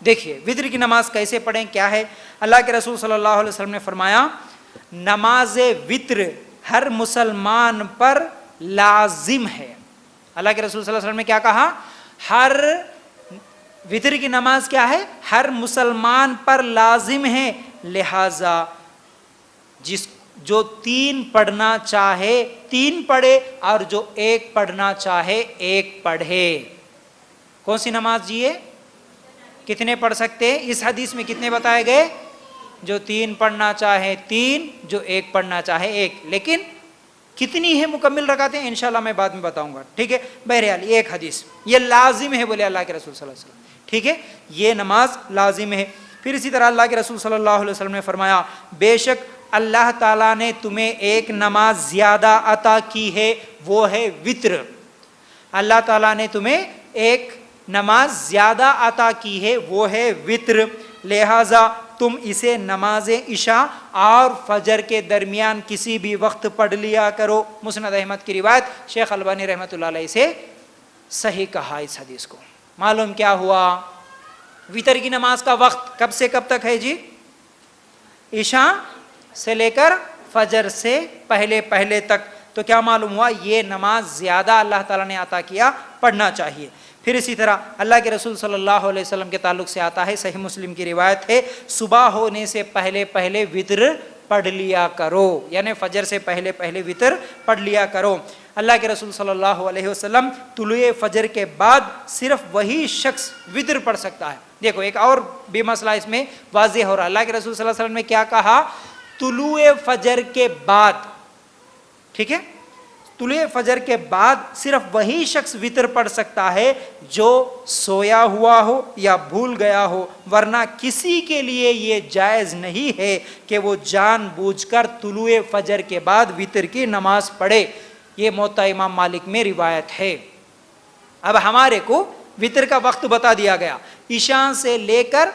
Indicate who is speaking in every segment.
Speaker 1: دیکھیے وطر کی نماز کیسے پڑھیں، کیا ہے؟ اللہ کے رسول صلی اللہ علیہ وسلم نے فرمایا نماز وطر ہر مسلمان پر لازم ہے۔ اللہ کے رسول صلی اللہ علیہ وسلم نے کیا کہا؟ ہر وطر کی نماز کیا ہے؟ ہر مسلمان پر لازم ہے، لہذا جو 3 پڑھنا چاہے 3 پڑھے اور جو 1 پڑھنا چاہے 1 پڑھے۔ کون سی نماز جی ہے؟ کتنے پڑھ سکتے؟ اس حدیث میں کتنے بتائے گئے؟ جو 3 پڑھنا چاہے 3، جو 1 پڑھنا چاہے 1۔ لیکن کتنی ہے مکمل رکعتیں انشاءاللہ میں بعد میں بتاؤں گا، ٹھیک ہے؟ بہرحال یہ ایک حدیث، یہ لازم ہے بولے اللہ کے رسول صلی اللہ علیہ وسلم، ٹھیک ہے؟ یہ نماز لازم ہے۔ پھر اسی طرح اللہ کے رسول صلی اللہ علیہ وسلم نے فرمایا بے شک اللہ تعالیٰ نے تمہیں ایک نماز زیادہ عطا کی ہے، وہ ہے وطر۔ اللہ تعالیٰ نے تمہیں ایک نماز زیادہ عطا کی ہے، وہ ہے وطر، لہذا تم اسے نماز عشاء اور فجر کے درمیان کسی بھی وقت پڑھ لیا کرو۔ مسند احمد کی روایت، شیخ البانی رحمۃ اللہ علیہ سے صحیح کہا اس حدیث کو۔ معلوم کیا ہوا؟ وطر کی نماز کا وقت کب سے کب تک ہے جی؟ عشاء سے لے کر فجر سے پہلے تک۔ تو کیا معلوم ہوا؟ یہ نماز زیادہ اللہ تعالیٰ نے عطا کیا، پڑھنا چاہیے۔ پھر اسی طرح اللہ کے رسول صلی اللہ علیہ وسلم کے تعلق سے آتا ہے، صحیح مسلم کی روایت ہے، صبح ہونے سے پہلے وطر پڑھ لیا کرو، یعنی فجر سے پہلے وطر پڑھ لیا کرو۔ اللہ کے رسول صلی اللہ علیہ وسلم طلوع فجر کے بعد صرف وہی شخص وطر پڑھ سکتا ہے۔ دیکھو ایک اور بھی مسئلہ اس میں واضح ہو رہا ہے۔ اللہ کے رسول صلی اللہ علیہ وسلم نے کیا کہا؟ طلوع فجر کے بعد، ٹھیک ہے؟ طلوع فجر کے بعد صرف وہی شخص وطر پڑھ سکتا ہے جو سویا ہوا ہو یا بھول گیا ہو، ورنہ کسی کے لیے یہ جائز نہیں ہے کہ وہ جان بوجھ کر طلوع فجر کے بعد وطر کی نماز پڑھے۔ یہ موطا امام مالک میں روایت ہے۔ اب ہمارے کو وطر کا وقت بتا دیا گیا، عشاء سے لے کر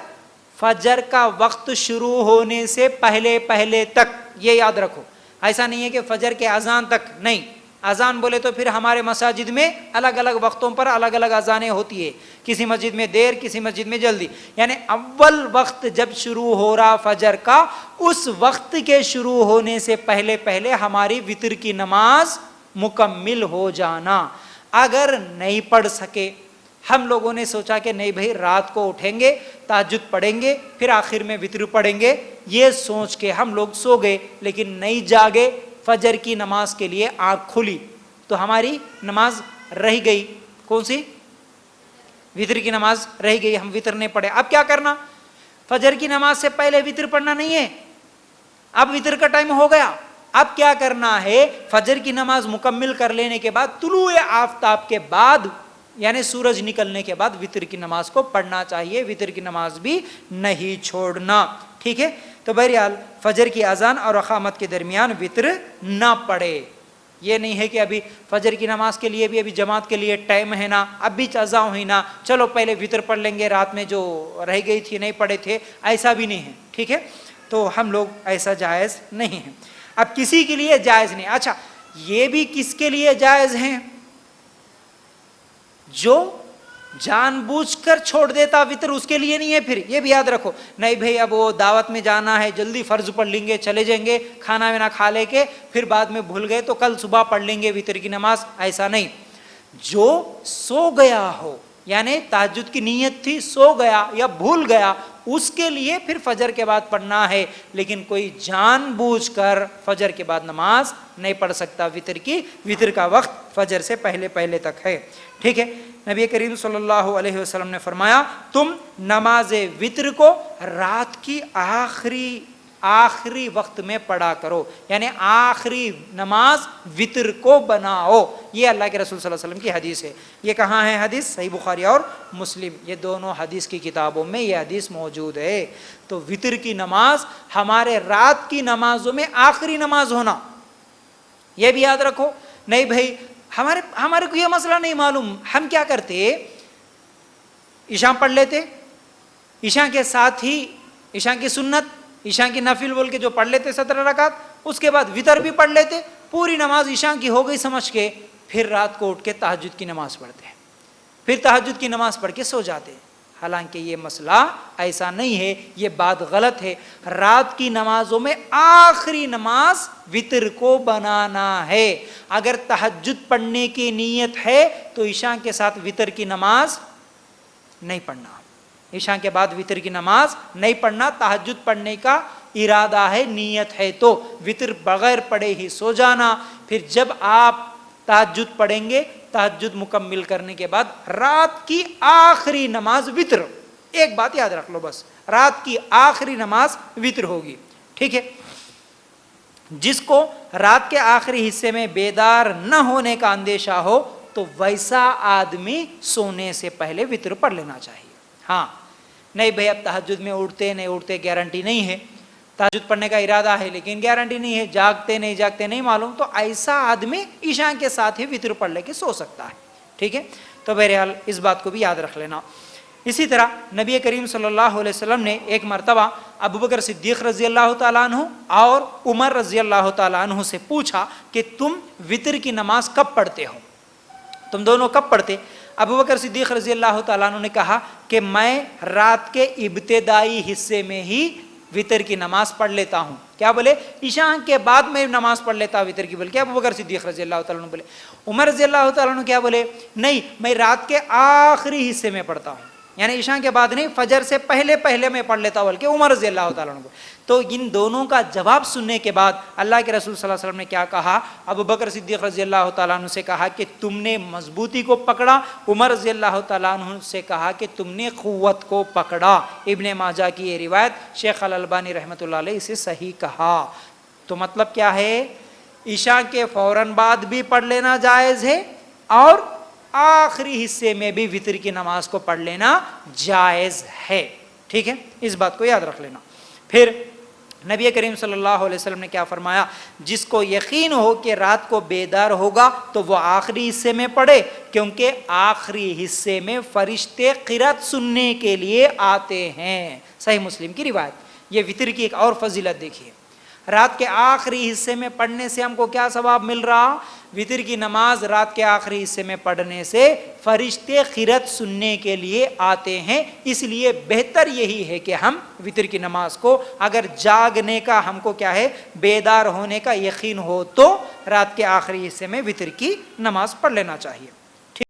Speaker 1: فجر کا وقت شروع ہونے سے پہلے تک، یہ یاد رکھو۔ ایسا نہیں ہے کہ فجر کے اذان تک، نہیں، اذان بولے تو پھر ہمارے مساجد میں الگ الگ وقتوں پر الگ الگ اذانیں ہوتی ہے، کسی مسجد میں دیر، کسی مسجد میں جلدی، یعنی اول وقت جب شروع ہو رہا فجر کا، اس وقت کے شروع ہونے سے پہلے ہماری وطر کی نماز مکمل ہو جانا۔ اگر نہیں پڑھ سکے، ہم لوگوں نے سوچا کہ نہیں بھائی رات کو اٹھیں گے، تہجد پڑھیں گے، پھر آخر میں وطر پڑھیں گے، یہ سوچ کے ہم لوگ سو گئے لیکن نہیں جاگے، فجر کی نماز کے لیے آنکھ کھلی تو ہماری نماز رہ گئی۔ کون سی؟ وطر کی نماز رہ گئی، ہم وطر نہیں پڑھے۔ اب کیا کرنا؟ فجر کی نماز سے پہلے وطر پڑھنا نہیں ہے، اب وطر کا ٹائم ہو گیا۔ اب کیا کرنا ہے؟ فجر کی نماز مکمل کر لینے کے بعد طلوع آفتاب کے بعد، یعنی سورج نکلنے کے بعد وطر کی نماز کو پڑھنا چاہیے، وطر کی نماز بھی نہیں چھوڑنا، ٹھیک ہے؟ تو بہرحال فجر کی اذان اور اقامت کے درمیان وطر نہ پڑھے۔ یہ نہیں ہے کہ ابھی فجر کی نماز کے لیے بھی ابھی جماعت کے لیے ٹائم ہے نا، اب بھی اذان ہوئی نا، چلو پہلے وطر پڑھ لیں گے، رات میں جو رہ گئی تھی نہیں پڑھے تھے، ایسا بھی نہیں ہے، ٹھیک ہے؟ تو ہم لوگ ایسا جائز نہیں ہے۔ اب کسی کے لیے جائز نہیں۔ اچھا یہ بھی کس کے لیے جائز ہیں؟ جو جان بوجھ کر چھوڑ دیتا وطر، اس کے لیے نہیں ہے۔ پھر یہ بھی یاد رکھو، نہیں بھائی اب وہ دعوت میں جانا ہے، جلدی فرض پڑھ لیں گے، چلے جائیں گے، کھانا وانا کھا لے کے پھر بعد میں بھول گئے تو کل صبح پڑھ لیں گے وطر کی نماز، ایسا نہیں۔ جو سو گیا ہو، یعنی تہجد کی نیت تھی، سو گیا یا بھول گیا، اس کے لیے پھر فجر کے بعد پڑھنا ہے، لیکن کوئی جان بوجھ کر فجر کے بعد نماز نہیں پڑھ سکتا وطر کی۔ وطر کا وقت فجر سے پہلے تک ہے، ٹھیک ہے؟ نبی کریم صلی اللہ علیہ وسلم نے فرمایا تم نماز وطر کو رات کی آخری وقت میں پڑھا کرو، یعنی آخری نماز وطر کو بناؤ۔ یہ اللہ کے رسول صلی اللہ علیہ وسلم کی حدیث ہے۔ یہ کہاں ہے حدیث؟ صحیح بخاری اور مسلم، یہ دونوں حدیث کی کتابوں میں یہ حدیث موجود ہے۔ تو وطر کی نماز ہمارے رات کی نمازوں میں آخری نماز ہونا، یہ بھی یاد رکھو۔ نہیں بھائی ہمارے کو یہ مسئلہ نہیں معلوم، ہم کیا کرتے؟ عشاء پڑھ لیتے، عشاء کے ساتھ ہی عشاء کی سنت، عشاء کی نفل بول کے جو پڑھ لیتے 17 رکعت، اس کے بعد وطر بھی پڑھ لیتے، پوری نماز عشاء کی ہو گئی سمجھ کے، پھر رات کو اٹھ کے تہجد کی نماز پڑھتے ہیں، پھر تہجد کی نماز پڑھ کے سو جاتے ہیں۔ حالانکہ یہ مسئلہ ایسا نہیں ہے، یہ بات غلط ہے۔ رات کی نمازوں میں آخری نماز وتر کو بنانا ہے۔ اگر تہجد پڑھنے کی نیت ہے تو عشاء کے ساتھ وتر کی نماز نہیں پڑھنا، عشاء کے بعد وتر کی نماز نہیں پڑھنا۔ تہجد پڑھنے کا ارادہ ہے، نیت ہے تو وتر بغیر پڑھے ہی سو جانا۔ پھر جب آپ تہجد پڑھیں گے، تہجد مکمل کرنے کے بعد رات کی آخری نماز وتر، ایک بات یاد رکھ لو بس، رات کی آخری نماز وتر ہوگی، ٹھیک ہے۔ جس کو رات کے آخری حصے میں بیدار نہ ہونے کا اندیشہ ہو تو ویسا آدمی سونے سے پہلے وتر پڑھ لینا چاہیے۔ ہاں نہیں بھائی اب تہجد میں اٹھتے نہیں اٹھتے گارنٹی نہیں ہے، تہجد پڑھنے کا ارادہ ہے لیکن گارنٹی نہیں ہے، جاگتے نہیں معلوم، تو ایسا آدمی عشاء کے ساتھ ہی وتر پڑھ لے کے سو سکتا ہے، ٹھیک ہے۔ تو بہرحال اس بات کو بھی یاد رکھ لینا۔ اسی طرح نبی کریم صلی اللہ علیہ وسلم نے ایک مرتبہ ابوبکر صدیق رضی اللہ تعالیٰ عنہ اور عمر رضی اللہ تعالیٰ عنہ سے پوچھا کہ تم وتر کی نماز کب پڑھتے ہو، تم دونوں کب پڑھتے؟ ابوبکر صدیق رضی اللہ تعالیٰ عنہ نے کہا کہ میں رات کے ابتدائی حصے میں ہی وتر کی نماز پڑھ لیتا ہوں۔ کیا بولے؟ عشاء کے بعد میں نماز پڑھ لیتا ہوں وتر کی، بلکہ ابوبکر صدیق رضی اللہ تعالیٰ عنہ بولے۔ عمر رضی اللہ تعالیٰ عنہ کیا بولے؟ نہیں میں رات کے آخری حصے میں پڑھتا ہوں، یعنی عشاء کے بعد نہیں، فجر سے پہلے میں پڑھ لیتا ہوں، بلکہ عمر رضی اللہ تعالیٰ عنہ کو۔ تو ان دونوں کا جواب سننے کے بعد اللہ کے رسول صلی اللہ علیہ وسلم نے کیا کہا؟ ابوبکر صدیق رضی اللہ تعالیٰ عنہ سے کہا کہ تم نے مضبوطی کو پکڑا، عمر رضی اللہ تعالیٰ عنہ سے کہا کہ تم نے قوت کو پکڑا۔ ابن ماجہ کی یہ روایت شیخ الالبانی رحمۃ اللہ علیہ اسے صحیح کہا۔ تو مطلب کیا ہے؟ عشاء کے فوراً بعد بھی پڑھ لینا جائز ہے اور آخری حصے میں بھی وتر کی نماز کو پڑھ لینا جائز ہے، ٹھیک ہے، اس بات کو یاد رکھ لینا۔ پھر نبی کریم صلی اللہ علیہ وسلم نے کیا فرمایا؟ جس کو یقین ہو کہ رات کو بیدار ہوگا تو وہ آخری حصے میں پڑھے، کیونکہ آخری حصے میں فرشتے قرات سننے کے لیے آتے ہیں۔ صحیح مسلم کی روایت۔ یہ وتر کی ایک اور فضیلت دیکھیے، رات کے آخری حصے میں پڑھنے سے ہم کو کیا ثواب مل رہا؟ وتر کی نماز رات کے آخری حصے میں پڑھنے سے فرشتے قرات سننے کے لیے آتے ہیں، اس لیے بہتر یہی ہے کہ ہم وتر کی نماز کو، اگر جاگنے کا ہم کو کیا ہے، بیدار ہونے کا یقین ہو تو رات کے آخری حصے میں وتر کی نماز پڑھ لینا چاہیے۔